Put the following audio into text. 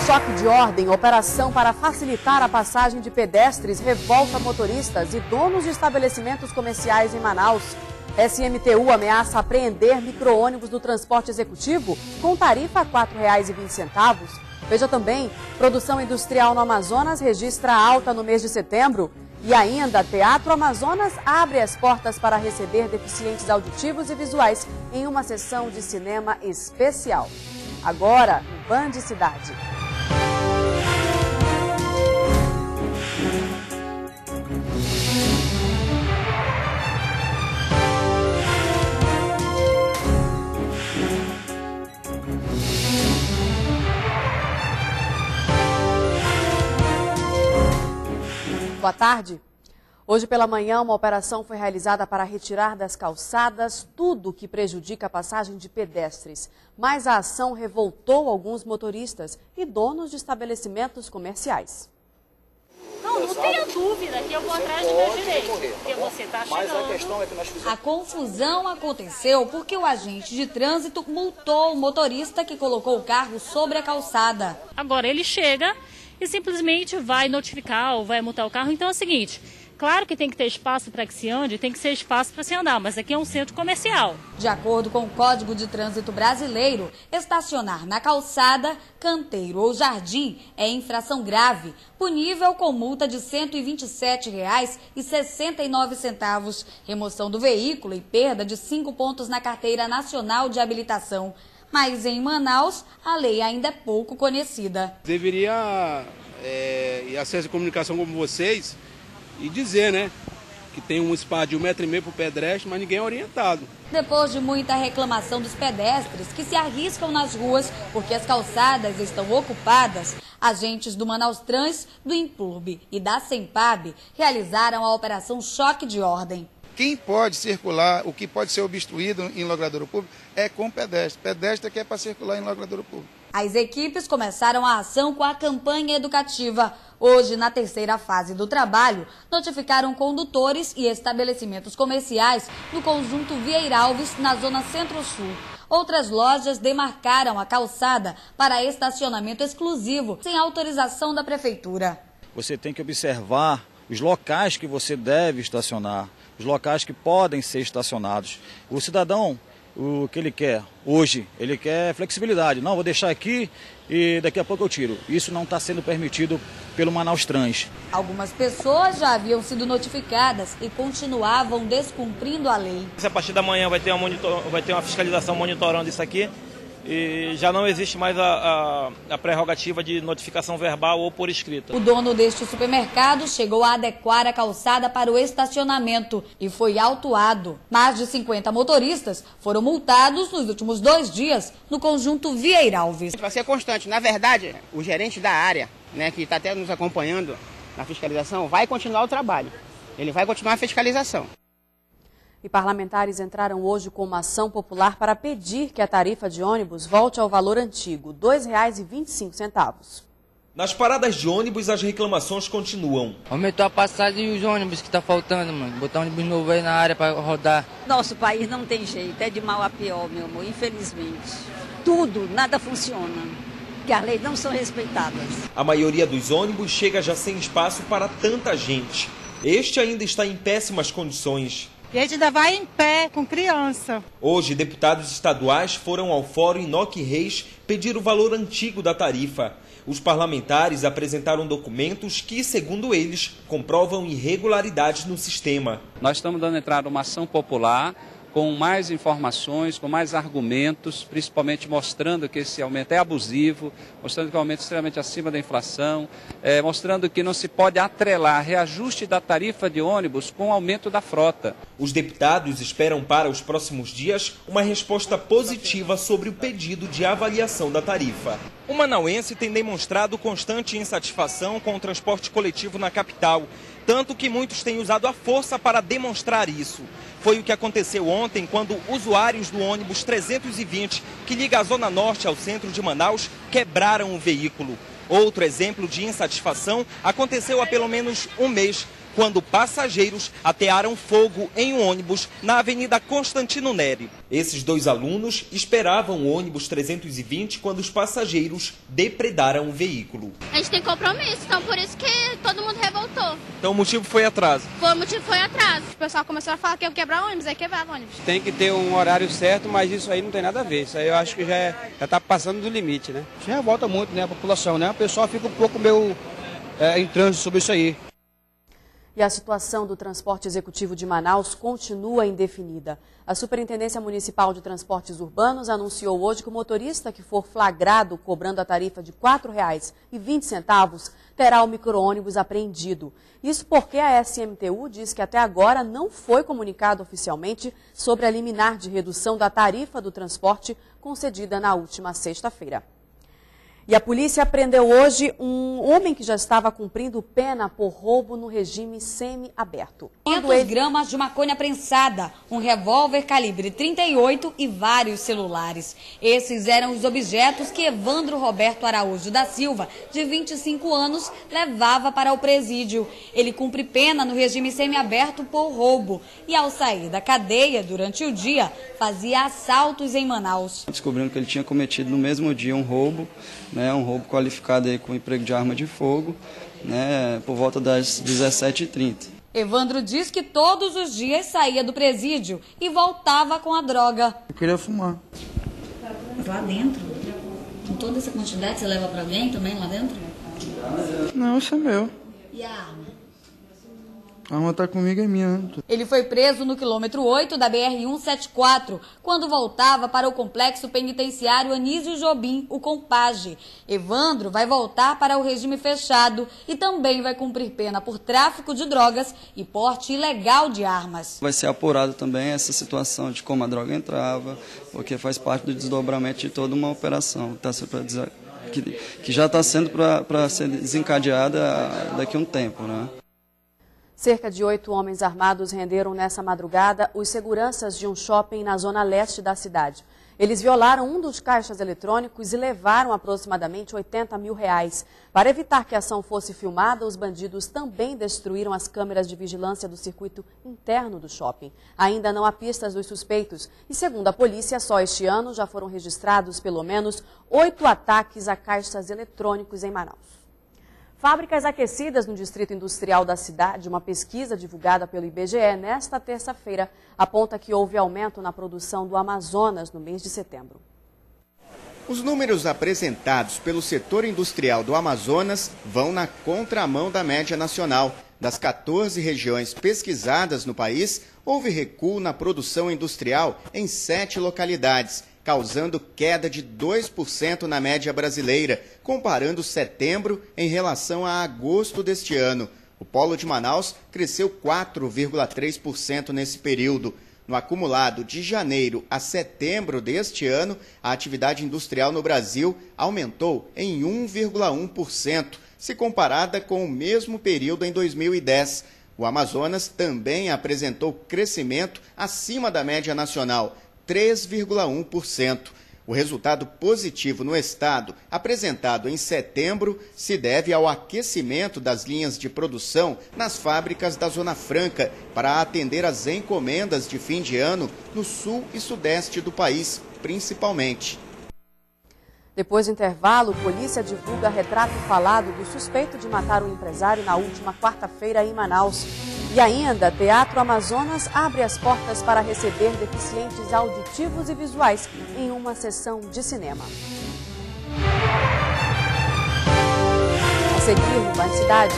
Choque de ordem, operação para facilitar a passagem de pedestres, revolta motoristas e donos de estabelecimentos comerciais em Manaus. SMTU ameaça apreender micro-ônibus do transporte executivo com tarifa a R$ 4,20. Veja também, produção industrial no Amazonas registra alta no mês de setembro. E ainda, Teatro Amazonas abre as portas para receber deficientes auditivos e visuais em uma sessão de cinema especial. Agora, no Band Cidade. Boa tarde. Hoje pela manhã, uma operação foi realizada para retirar das calçadas tudo que prejudica a passagem de pedestres. Mas a ação revoltou alguns motoristas e donos de estabelecimentos comerciais. Não tenha dúvida que eu vou atrás do meu direito, porque você está chegando. Mas a questão é que nós fizemos... A confusão aconteceu porque o agente de trânsito multou o motorista que colocou o carro sobre a calçada. Agora ele chega e simplesmente vai notificar ou vai multar o carro. Então é o seguinte, claro que tem que ter espaço para que se ande, tem que ser espaço para se andar, mas aqui é um centro comercial. De acordo com o Código de Trânsito Brasileiro, estacionar na calçada, canteiro ou jardim é infração grave, punível com multa de R$ 127,69, remoção do veículo e perda de 5 pontos na Carteira Nacional de Habilitação. Mas em Manaus, a lei ainda é pouco conhecida. Deveria ir acesso de comunicação como vocês e dizer, né, que tem um espaço de 1,5 metro para o pedestre, mas ninguém é orientado. Depois de muita reclamação dos pedestres que se arriscam nas ruas porque as calçadas estão ocupadas, agentes do Manaus Trans, do Impurb e da Sempab realizaram a operação Choque de Ordem. Quem pode circular, o que pode ser obstruído em logradouro público é com pedestre. Pedestre é que é para circular em logradouro público. As equipes começaram a ação com a campanha educativa. Hoje, na terceira fase do trabalho, notificaram condutores e estabelecimentos comerciais no conjunto Vieira Alves, na zona Centro-Sul. Outras lojas demarcaram a calçada para estacionamento exclusivo, sem autorização da prefeitura. Você tem que observar os locais que você deve estacionar, os locais que podem ser estacionados. O cidadão, o que ele quer hoje, ele quer flexibilidade. Não, vou deixar aqui e daqui a pouco eu tiro. Isso não está sendo permitido pelo Manaus Trans. Algumas pessoas já haviam sido notificadas e continuavam descumprindo a lei. A partir da manhã vai ter uma fiscalização monitorando isso aqui. E já não existe mais a prerrogativa de notificação verbal ou por escrita. O dono deste supermercado chegou a adequar a calçada para o estacionamento e foi autuado. Mais de 50 motoristas foram multados nos últimos 2 dias no conjunto Vieira Alves. Vai ser constante. Na verdade, o gerente da área, né, que está até nos acompanhando na fiscalização, vai continuar o trabalho. Ele vai continuar a fiscalização. E parlamentares entraram hoje com uma ação popular para pedir que a tarifa de ônibus volte ao valor antigo, R$ 2,25. Nas paradas de ônibus, as reclamações continuam. Aumentou a passagem e os ônibus que tá faltando, mano. Botar ônibus novo aí na área para rodar. Nosso país não tem jeito, é de mal a pior, meu amor, infelizmente. Tudo, nada funciona, porque as leis não são respeitadas. A maioria dos ônibus chega já sem espaço para tanta gente. Este ainda está em péssimas condições. E a gente ainda vai em pé com criança. Hoje, deputados estaduais foram ao Fórum Inoque Reis pedir o valor antigo da tarifa. Os parlamentares apresentaram documentos que, segundo eles, comprovam irregularidades no sistema. Nós estamos dando entrada a uma ação popular com mais informações, com mais argumentos, principalmente mostrando que esse aumento é abusivo, mostrando que é um aumento extremamente acima da inflação, mostrando que não se pode atrelar reajuste da tarifa de ônibus com o aumento da frota. Os deputados esperam para os próximos dias uma resposta positiva sobre o pedido de avaliação da tarifa. O manauense tem demonstrado constante insatisfação com o transporte coletivo na capital, tanto que muitos têm usado a força para demonstrar isso. Foi o que aconteceu ontem quando usuários do ônibus 320, que liga a Zona Norte ao centro de Manaus, quebraram o veículo. Outro exemplo de insatisfação aconteceu há pelo menos um mês. quando passageiros atearam fogo em um ônibus na Avenida Constantino Neri. Esses 2 alunos esperavam o ônibus 320 quando os passageiros depredaram o veículo. A gente tem compromisso, então por isso que todo mundo revoltou. Então o motivo foi atraso? O motivo foi atraso. O pessoal começou a falar que ia quebrar o ônibus, aí quebrava o ônibus. Tem que ter um horário certo, mas isso aí não tem nada a ver. Isso aí eu acho que já está passando do limite, né? Isso revolta muito, né, a população, né? O pessoal fica um pouco meio em trânsito sobre isso aí. E a situação do transporte executivo de Manaus continua indefinida. A Superintendência Municipal de Transportes Urbanos anunciou hoje que o motorista que for flagrado cobrando a tarifa de R$ 4,20 terá o micro-ônibus apreendido. Isso porque a SMTU diz que até agora não foi comunicado oficialmente sobre a liminar de redução da tarifa do transporte concedida na última sexta-feira. E a polícia prendeu hoje um homem que já estava cumprindo pena por roubo no regime semi-aberto. 500 gramas de maconha prensada, um revólver calibre 38 e vários celulares. Esses eram os objetos que Evandro Roberto Araújo da Silva, de 25 anos, levava para o presídio. Ele cumpre pena no regime semi-aberto por roubo e, ao sair da cadeia durante o dia, fazia assaltos em Manaus. Descobrindo que ele tinha cometido no mesmo dia um roubo, um roubo qualificado aí com emprego de arma de fogo, por volta das 17h30. Evandro diz que todos os dias saía do presídio e voltava com a droga. Eu queria fumar. Mas lá dentro? Com toda essa quantidade, você leva para alguém também lá dentro? Não, isso é meu. E a arma? A arma tá comigo, é minha. Ele foi preso no quilômetro 8 da BR-174, quando voltava para o complexo penitenciário Anísio Jobim, o Compage. Evandro vai voltar para o regime fechado e também vai cumprir pena por tráfico de drogas e porte ilegal de armas. Vai ser apurado também essa situação de como a droga entrava, porque faz parte do desdobramento de toda uma operação que já está sendo para ser desencadeada daqui a um tempo, né? Cerca de 8 homens armados renderam nessa madrugada os seguranças de um shopping na zona leste da cidade. Eles violaram um dos caixas eletrônicos e levaram aproximadamente R$80 mil. Para evitar que a ação fosse filmada, os bandidos também destruíram as câmeras de vigilância do circuito interno do shopping. Ainda não há pistas dos suspeitos e, segundo a polícia, só este ano já foram registrados pelo menos 8 ataques a caixas eletrônicos em Manaus. Fábricas aquecidas no distrito industrial da cidade, uma pesquisa divulgada pelo IBGE nesta terça-feira, aponta que houve aumento na produção do Amazonas no mês de setembro. Os números apresentados pelo setor industrial do Amazonas vão na contramão da média nacional. Das 14 regiões pesquisadas no país, houve recuo na produção industrial em 7 localidades, causando queda de 2% na média brasileira, comparando setembro em relação a agosto deste ano. O polo de Manaus cresceu 4,3% nesse período. No acumulado de janeiro a setembro deste ano, a atividade industrial no Brasil aumentou em 1,1%, se comparada com o mesmo período em 2010. O Amazonas também apresentou crescimento acima da média nacional, 3,1%. O resultado positivo no estado, apresentado em setembro, se deve ao aquecimento das linhas de produção nas fábricas da Zona Franca para atender às encomendas de fim de ano no sul e sudeste do país, principalmente. Depois do intervalo, polícia divulga retrato falado do suspeito de matar um empresário na última quarta-feira em Manaus. E ainda, Teatro Amazonas abre as portas para receber deficientes auditivos e visuais em uma sessão de cinema. A seguir, no Mais Cidade.